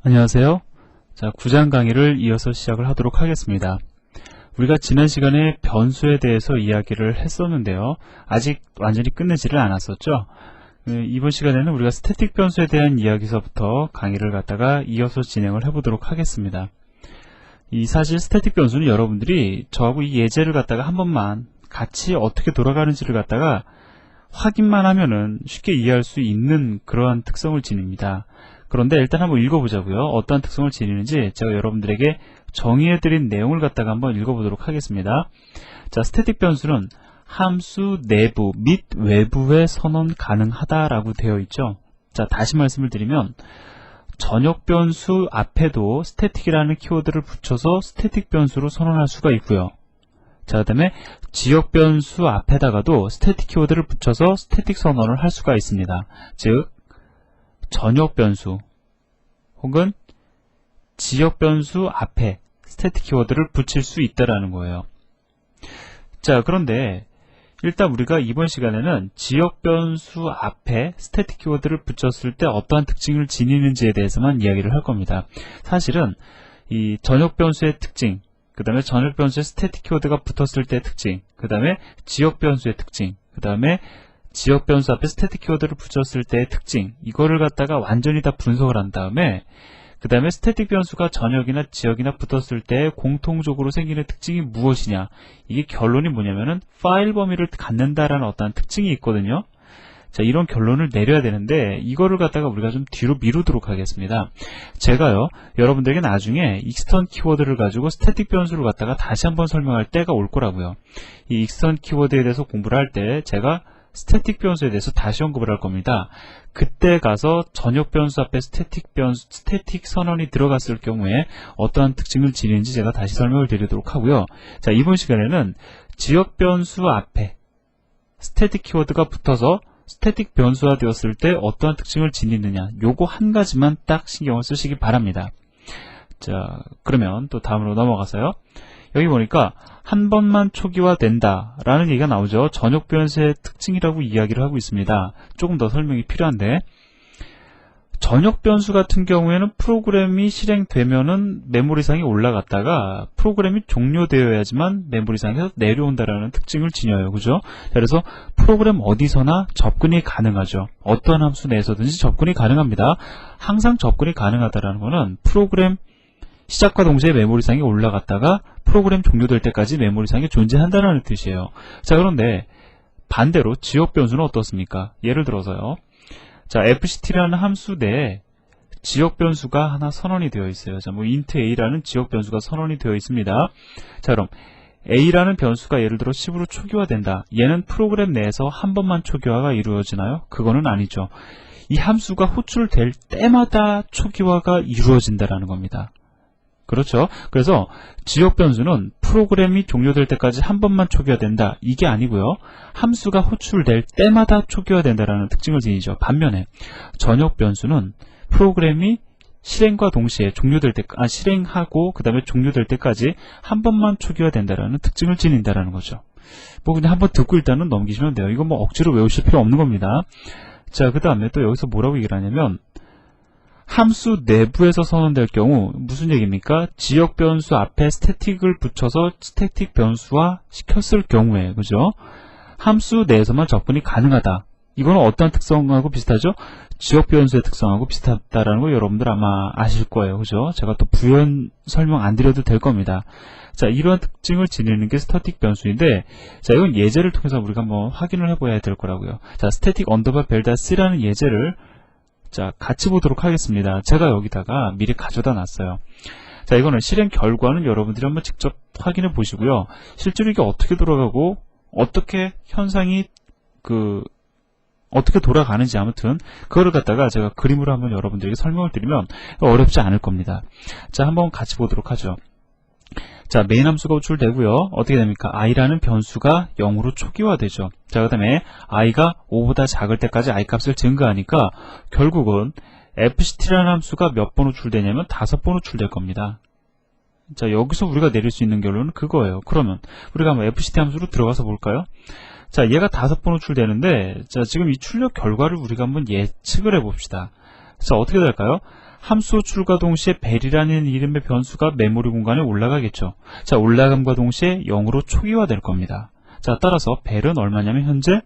안녕하세요. 자, 9장 강의를 이어서 시작을 하도록 하겠습니다. 우리가 지난 시간에 변수에 대해서 이야기를 했었는데요. 아직 완전히 끝내지를 않았었죠. 이번 시간에는 우리가 스태틱 변수에 대한 이야기서부터 강의를 갖다가 이어서 진행을 해보도록 하겠습니다. 사실 스태틱 변수는 여러분들이 저하고 이 예제를 갖다가 한 번만 같이 어떻게 돌아가는지를 갖다가 확인만 하면은 쉽게 이해할 수 있는 그러한 특성을 지닙니다. 그런데 일단 한번 읽어보자고요. 어떠한 특성을 지니는지 제가 여러분들에게 정의해드린 내용을 갖다가 한번 읽어보도록 하겠습니다. 자, 스태틱 변수는 함수 내부 및 외부에 선언 가능하다라고 되어 있죠. 자, 다시 말씀을 드리면 전역 변수 앞에도 스태틱이라는 키워드를 붙여서 스태틱 변수로 선언할 수가 있고요. 자, 그 다음에 지역 변수 앞에다가도 스태틱 키워드를 붙여서 스태틱 선언을 할 수가 있습니다. 즉, 전역 변수 혹은 지역 변수 앞에 스태틱 키워드를 붙일 수 있다라는 거예요. 자, 그런데 일단 우리가 이번 시간에는 지역 변수 앞에 스태틱 키워드를 붙였을 때 어떠한 특징을 지니는지에 대해서만 이야기를 할 겁니다. 사실은 이 전역 변수의 특징, 그 다음에 전역 변수의 스태틱 키워드가 붙었을 때의 특징, 그 다음에 지역 변수의 특징, 그 다음에 지역 변수 앞에 스태틱 키워드를 붙였을 때의 특징, 이거를 갖다가 완전히 다 분석을 한 다음에 그 다음에 스태틱 변수가 전역이나 지역이나 붙었을 때 공통적으로 생기는 특징이 무엇이냐, 이게 결론이 뭐냐면은 파일 범위를 갖는다라는 어떤 특징이 있거든요. 자, 이런 결론을 내려야 되는데 이거를 갖다가 우리가 좀 뒤로 미루도록 하겠습니다. 제가요, 여러분들에게 나중에 익스턴 키워드를 가지고 스태틱 변수를 갖다가 다시 한번 설명할 때가 올 거라고요. 이 익스턴 키워드에 대해서 공부를 할 때 제가 스태틱 변수에 대해서 다시 언급을 할 겁니다. 그때 가서 전역 변수 앞에 스태틱 선언이 들어갔을 경우에 어떠한 특징을 지니는지 제가 다시 설명을 드리도록 하고요. 자, 이번 시간에는 지역 변수 앞에 스태틱 키워드가 붙어서 스태틱 변수화 되었을 때 어떠한 특징을 지니느냐, 요거 한 가지만 딱 신경을 쓰시기 바랍니다. 자, 그러면 또 다음으로 넘어가서요. 여기 보니까 한 번만 초기화된다 라는 얘기가 나오죠. 전역 변수의 특징이라고 이야기를 하고 있습니다. 조금 더 설명이 필요한데, 전역 변수 같은 경우에는 프로그램이 실행되면은 메모리상에 올라갔다가 프로그램이 종료되어야지만 메모리상에서 내려온다라는 특징을 지녀요. 그죠? 그래서 프로그램 어디서나 접근이 가능하죠. 어떠한 함수 내에서든지 접근이 가능합니다. 항상 접근이 가능하다라는 거는 프로그램 시작과 동시에 메모리상에 올라갔다가 프로그램 종료될 때까지 메모리상에 존재한다는 뜻이에요. 자, 그런데 반대로 지역 변수는 어떻습니까? 예를 들어서요. 자, fct라는 함수 내에 지역 변수가 하나 선언이 되어 있어요. 자, int a라는 지역 변수가 선언이 되어 있습니다. 자, 그럼 a라는 변수가 예를 들어 10으로 초기화된다. 얘는 프로그램 내에서 한 번만 초기화가 이루어지나요? 그거는 아니죠. 이 함수가 호출될 때마다 초기화가 이루어진다라는 겁니다. 그렇죠. 그래서 지역 변수는 프로그램이 종료될 때까지 한 번만 초기화된다, 이게 아니고요. 함수가 호출될 때마다 초기화된다라는 특징을 지니죠. 반면에 전역 변수는 프로그램이 실행과 동시에 실행하고 그 다음에 종료될 때까지 한 번만 초기화된다라는 특징을 지닌다라는 거죠. 뭐 그냥 한번 듣고 일단은 넘기시면 돼요. 이거 뭐 억지로 외우실 필요 없는 겁니다. 자, 그 다음에 또 여기서 뭐라고 얘기를 하냐면, 함수 내부에서 선언될 경우 무슨 얘기입니까? 지역 변수 앞에 스태틱을 붙여서 스태틱 변수화 시켰을 경우에, 그죠? 함수 내에서만 접근이 가능하다. 이거는 어떤 특성하고 비슷하죠? 지역 변수의 특성하고 비슷하다라는 거 여러분들 아마 아실 거예요. 그죠? 제가 또 부연 설명 안 드려도 될 겁니다. 자, 이러한 특징을 지니는 게 스태틱 변수인데, 자, 이건 예제를 통해서 우리가 한번 확인을 해봐야 될 거라고요. 자, 스태틱 언더바 벨다C라는 예제를 자, 같이 보도록 하겠습니다. 제가 여기다가 미리 가져다 놨어요. 자, 이거는 실행 결과는 여러분들이 한번 직접 확인해 보시고요. 실제로 이게 어떻게 돌아가고 어떻게 현상이 어떻게 돌아가는지, 아무튼 그거를 갖다가 제가 그림으로 한번 여러분들에게 설명을 드리면 어렵지 않을 겁니다. 자, 한번 같이 보도록 하죠. 자, 메인 함수가 호출되고요. 어떻게 됩니까? i라는 변수가 0으로 초기화되죠. 자, 그 다음에 i가 5보다 작을 때까지 i 값을 증가하니까 결국은 fct라는 함수가 몇 번 호출되냐면 5번 호출될 겁니다. 자, 여기서 우리가 내릴 수 있는 결론은 그거예요. 그러면 우리가 한번 fct 함수로 들어가서 볼까요? 자, 얘가 5번 호출되는데, 자, 지금 이 출력 결과를 우리가 한번 예측을 해봅시다. 자, 어떻게 될까요? 함수 호출과 동시에 벨이라는 이름의 변수가 메모리 공간에 올라가겠죠. 자, 올라감과 동시에 0으로 초기화될 겁니다. 자, 따라서 벨은 얼마냐면 현재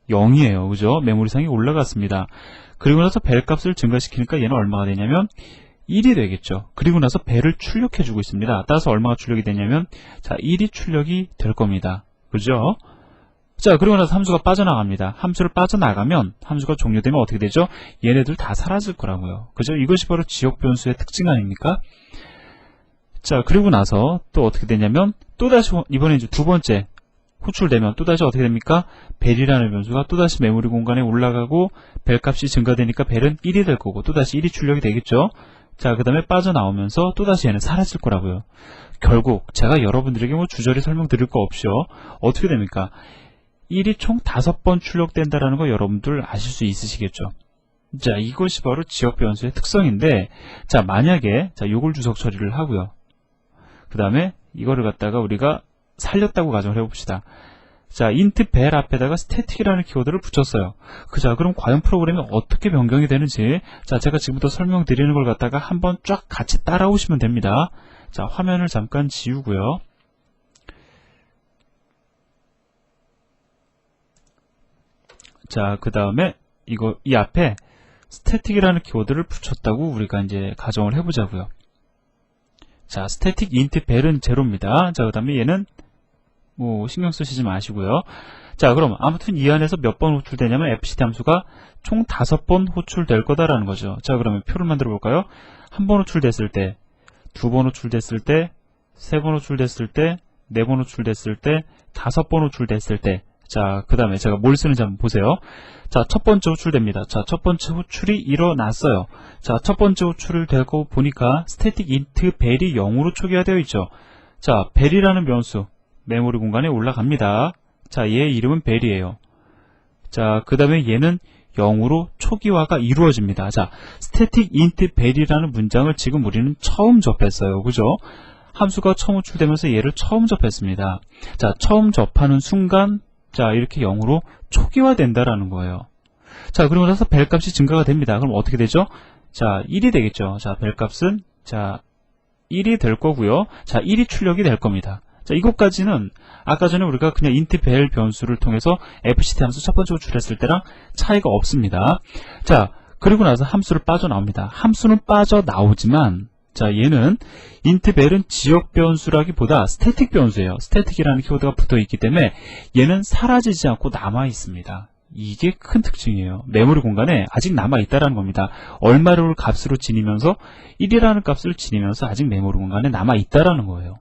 0이에요. 그죠? 메모리상에 올라갔습니다. 그리고 나서 벨 값을 증가시키니까 얘는 얼마가 되냐면 1이 되겠죠. 그리고 나서 벨을 출력해주고 있습니다. 따라서 얼마가 출력이 되냐면 자, 1이 출력이 될 겁니다. 그죠? 자, 그리고 나서 함수가 빠져나갑니다. 함수를 빠져나가면 함수가 종료되면 어떻게 되죠? 얘네들 다 사라질 거라고요. 그죠? 이것이 바로 지역 변수의 특징 아닙니까? 자, 그리고 나서 또 어떻게 되냐면 또다시 이번에 이제 두 번째 호출되면 또다시 어떻게 됩니까? 벨이라는 변수가 또다시 메모리 공간에 올라가고 벨 값이 증가되니까 벨은 1이 될 거고 또다시 1이 출력이 되겠죠? 자, 그 다음에 빠져나오면서 또다시 얘는 사라질 거라고요. 결국 제가 여러분들에게 뭐 주저리 설명드릴 거 없이요. 어떻게 됩니까? 1이 총 5번 출력된다라는 거 여러분들 아실 수 있으시겠죠? 자, 이것이 바로 지역 변수의 특성인데, 자, 만약에, 자, 요걸 주석 처리를 하고요. 그 다음에 이거를 갖다가 우리가 살렸다고 가정을 해봅시다. 자, int 벨 앞에다가 static이라는 키워드를 붙였어요. 자, 그럼 과연 프로그램이 어떻게 변경이 되는지, 자, 제가 지금부터 설명드리는 걸 갖다가 한번 쫙 같이 따라오시면 됩니다. 자, 화면을 잠깐 지우고요. 자, 그 다음에 이 앞에 static이라는 키워드를 붙였다고 우리가 이제 가정을 해보자고요. 자, static int 벨은 제로입니다. 자, 그 다음에 얘는 뭐 신경 쓰시지 마시고요. 자, 그럼 아무튼 이 안에서 몇 번 호출되냐면 fct 함수가 총 5번 호출될 거다라는 거죠. 자, 그러면 표를 만들어 볼까요? 한 번 호출됐을 때, 2번 호출됐을 때, 3번 호출됐을 때, 4번 호출됐을 때, 5번 호출됐을 때. 자, 그 다음에 제가 뭘 쓰는지 한번 보세요. 자, 첫 번째 호출됩니다. 자, 첫 번째 호출이 일어났어요. 자, 첫 번째 호출을 되고 보니까 static int 벨이 0으로 초기화되어 있죠. 자, 벨이라는 변수 메모리 공간에 올라갑니다. 자, 얘의 이름은 벨이에요. 자, 그 다음에 얘는 0으로 초기화가 이루어집니다. 자, static int 벨이라는 문장을 지금 우리는 처음 접했어요. 그죠? 함수가 처음 호출되면서 얘를 처음 접했습니다. 자, 처음 접하는 순간 자, 이렇게 0으로 초기화된다라는 거예요. 자, 그리고 나서 벨 값이 증가가 됩니다. 그럼 어떻게 되죠? 자, 1이 되겠죠. 자, 벨 값은 자, 1이 될 거고요. 자, 1이 출력이 될 겁니다. 자, 이것까지는 아까 전에 우리가 그냥 int 벨 변수를 통해서 fct 함수 첫 번째 호출했을 때랑 차이가 없습니다. 자, 그리고 나서 함수를 빠져나옵니다. 함수는 빠져나오지만 자, 얘는 int 벨은 지역 변수라기보다 static 변수예요. static이라는 키워드가 붙어 있기 때문에 얘는 사라지지 않고 남아 있습니다. 이게 큰 특징이에요. 메모리 공간에 아직 남아 있다라는 겁니다. 얼마를 값으로 지니면서 1이라는 값을 지니면서 아직 메모리 공간에 남아 있다라는 거예요.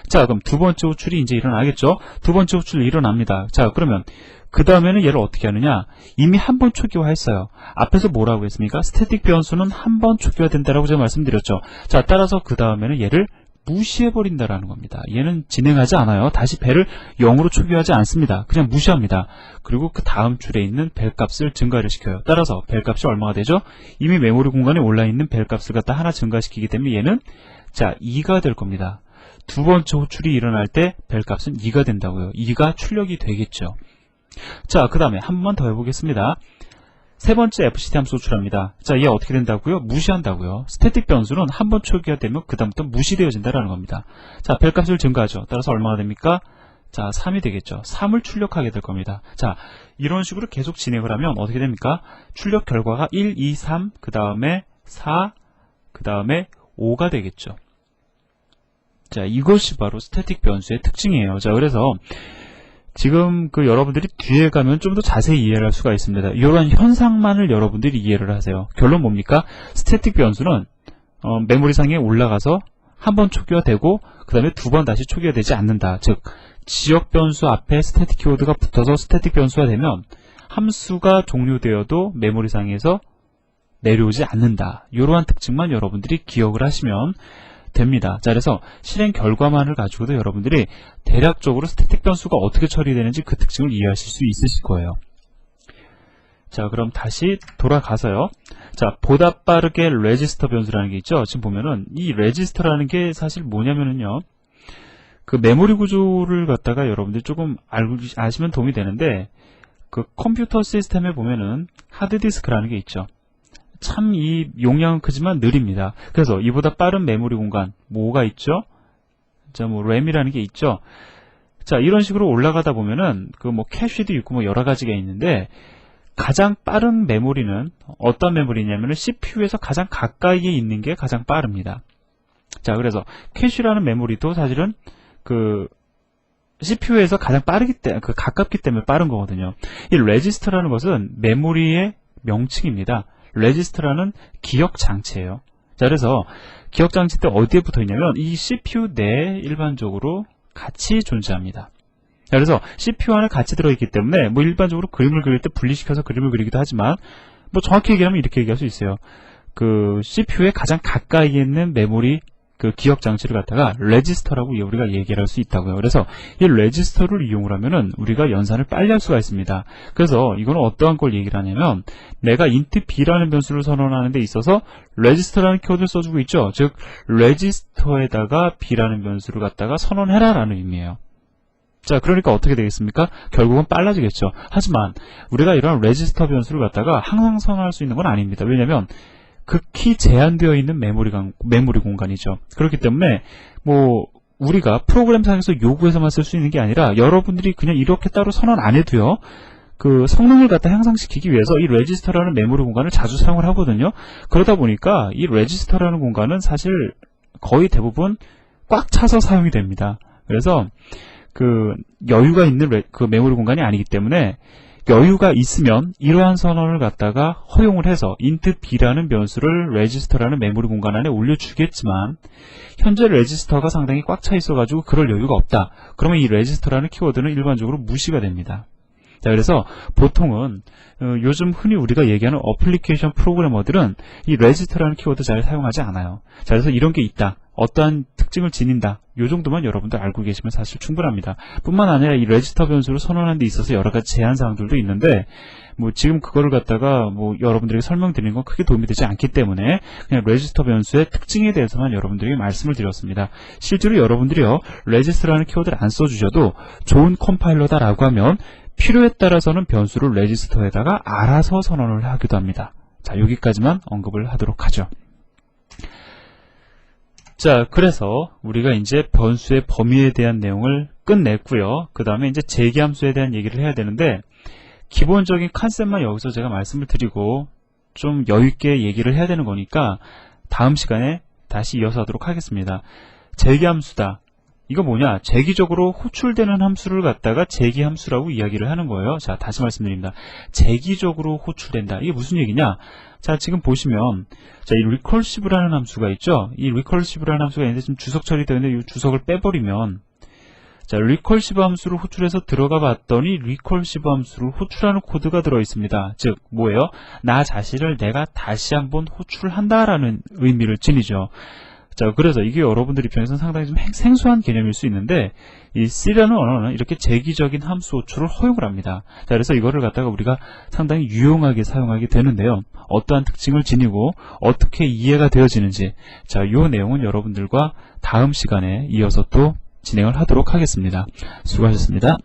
자, 그럼 두 번째 호출이 이제 일어나겠죠? 두 번째 호출이 일어납니다. 자, 그러면 그 다음에는 얘를 어떻게 하느냐? 이미 한 번 초기화했어요. 앞에서 뭐라고 했습니까? 스태틱 변수는 한 번 초기화된다라고 제가 말씀드렸죠. 자, 따라서 그 다음에는 얘를 무시해버린다라는 겁니다. 얘는 진행하지 않아요. 다시 벨을 0으로 초기화하지 않습니다. 그냥 무시합니다. 그리고 그 다음 줄에 있는 벨 값을 증가를 시켜요. 따라서 벨 값이 얼마가 되죠? 이미 메모리 공간에 올라있는 벨 값을 갖다 하나 증가시키기 때문에 얘는 자, 2가 될 겁니다. 두 번째 호출이 일어날 때 벨 값은 2가 된다고요. 2가 출력이 되겠죠. 자, 그 다음에 한 번 더 해보겠습니다. 세 번째 fct 함수 호출합니다. 자, 얘 어떻게 된다고요? 무시한다고요. 스태틱 변수는 한 번 초기화 되면 그 다음부터 무시되어진다라는 겁니다. 자, 벨 값을 증가하죠. 따라서 얼마가 됩니까? 자, 3이 되겠죠. 3을 출력하게 될 겁니다. 자, 이런 식으로 계속 진행을 하면 어떻게 됩니까? 출력 결과가 1, 2, 3, 그 다음에 4, 그 다음에 5가 되겠죠. 자, 이것이 바로 스태틱 변수의 특징이에요. 자, 그래서 지금 그 여러분들이 뒤에 가면 좀 더 자세히 이해를 할 수가 있습니다. 이런 현상만을 여러분들이 이해를 하세요. 결론 뭡니까? 스태틱 변수는 메모리상에 올라가서 한 번 초기화되고 그 다음에 두 번 다시 초기화되지 않는다. 즉 지역 변수 앞에 스태틱 키워드가 붙어서 스태틱 변수가 되면 함수가 종료되어도 메모리상에서 내려오지 않는다. 이러한 특징만 여러분들이 기억을 하시면 됩니다. 자, 그래서 실행 결과만을 가지고도 여러분들이 대략적으로 스태틱 변수가 어떻게 처리되는지 그 특징을 이해하실 수 있으실 거예요. 자, 그럼 다시 돌아가서요. 자, 보다 빠르게 레지스터 변수라는 게 있죠. 지금 보면은 이 레지스터라는 게 사실 뭐냐면은요. 그 메모리 구조를 갖다가 여러분들이 조금 아시면 도움이 되는데 그 컴퓨터 시스템에 보면은 하드디스크라는 게 있죠. 참 이 용량은 크지만 느립니다. 그래서 이보다 빠른 메모리 공간 뭐가 있죠? 자, 뭐 램이라는 게 있죠. 자, 이런 식으로 올라가다 보면은 그 뭐 캐시도 있고 뭐 여러 가지가 있는데 가장 빠른 메모리는 어떤 메모리냐면은 CPU에서 가장 가까이에 있는 게 가장 빠릅니다. 자, 그래서 캐시라는 메모리도 사실은 그 CPU에서 가장 빠르기 때문에 가깝기 때문에 빠른 거거든요. 이 레지스터라는 것은 메모리의 명칭입니다. 레지스터라는 기억 장치예요. 자, 그래서 기억 장치 때 어디에 붙어 있냐면 이 CPU 내에 일반적으로 같이 존재합니다. 자, 그래서 CPU 안에 같이 들어있기 때문에 뭐 일반적으로 그림을 그릴 때 분리시켜서 그림을 그리기도 하지만 뭐 정확히 얘기하면 이렇게 얘기할 수 있어요. 그 CPU에 가장 가까이 있는 메모리 그 기억 장치를 갖다가 레지스터라고 우리가 얘기를 할 수 있다고요. 그래서 이 레지스터를 이용을 하면은 우리가 연산을 빨리 할 수가 있습니다. 그래서 이거는 어떠한 걸 얘기를 하냐면 내가 int b라는 변수를 선언하는 데 있어서 레지스터라는 키워드를 써주고 있죠. 즉 레지스터에다가 b라는 변수를 갖다가 선언해라 라는 의미예요. 자, 그러니까 어떻게 되겠습니까? 결국은 빨라지겠죠. 하지만 우리가 이런 레지스터 변수를 갖다가 항상 선언할 수 있는 건 아닙니다. 왜냐하면 극히 제한되어 있는 메모리 공간이죠. 그렇기 때문에 뭐 우리가 프로그램상에서 요구해서만 쓸 수 있는 게 아니라 여러분들이 그냥 이렇게 따로 선언 안 해도요. 그 성능을 갖다 향상시키기 위해서 이 레지스터라는 메모리 공간을 자주 사용을 하거든요. 그러다 보니까 이 레지스터라는 공간은 사실 거의 대부분 꽉 차서 사용이 됩니다. 그래서 그 여유가 있는 그 메모리 공간이 아니기 때문에 여유가 있으면 이러한 선언을 갖다가 허용을 해서 int b라는 변수를 레지스터라는 메모리 공간 안에 올려주겠지만 현재 레지스터가 상당히 꽉 차 있어가지고 그럴 여유가 없다. 그러면 이 레지스터라는 키워드는 일반적으로 무시가 됩니다. 자, 그래서 보통은 요즘 흔히 우리가 얘기하는 어플리케이션 프로그래머들은 이 레지스터라는 키워드 잘 사용하지 않아요. 자, 그래서 이런 게 있다. 어떠한 특징을 지닌다. 요 정도만 여러분들 알고 계시면 사실 충분합니다. 뿐만 아니라 이 레지스터 변수를 선언하는 데 있어서 여러 가지 제한 사항들도 있는데 뭐 지금 그거를 갖다가 뭐 여러분들에게 설명드리는 건 크게 도움이 되지 않기 때문에 그냥 레지스터 변수의 특징에 대해서만 여러분들에게 말씀을 드렸습니다. 실제로 여러분들이요 레지스터라는 키워드를 안 써주셔도 좋은 컴파일러다라고 하면 필요에 따라서는 변수를 레지스터에다가 알아서 선언을 하기도 합니다. 자, 여기까지만 언급을 하도록 하죠. 자, 그래서 우리가 이제 변수의 범위에 대한 내용을 끝냈고요. 그 다음에 이제 재기함수에 대한 얘기를 해야 되는데 기본적인 컨셉만 여기서 제가 말씀을 드리고 좀 여유있게 얘기를 해야 되는 거니까 다음 시간에 다시 이어서 하도록 하겠습니다. 재기함수다. 이거 뭐냐? 재기적으로 호출되는 함수를 갖다가 재기함수라고 이야기를 하는 거예요. 자, 다시 말씀드립니다. 재기적으로 호출된다. 이게 무슨 얘기냐? 자, 지금 보시면 자, 이 recursive라는 함수가 있죠. 이 recursive라는 함수가 있는데 지금 주석 처리되는데 이 주석을 빼버리면 자, recursive 함수를 호출해서 들어가 봤더니 recursive 함수를 호출하는 코드가 들어 있습니다. 즉, 뭐예요? 나 자신을 내가 다시 한번 호출한다라는 의미를 지니죠. 자, 그래서 이게 여러분들 입장에서는 상당히 좀 생소한 개념일 수 있는데 이 C라는 언어는 이렇게 재기적인 함수 호출을 허용을 합니다. 자, 그래서 이거를 갖다가 우리가 상당히 유용하게 사용하게 되는데요. 어떠한 특징을 지니고 어떻게 이해가 되어지는지 자, 이 내용은 여러분들과 다음 시간에 이어서 또 진행을 하도록 하겠습니다. 수고하셨습니다.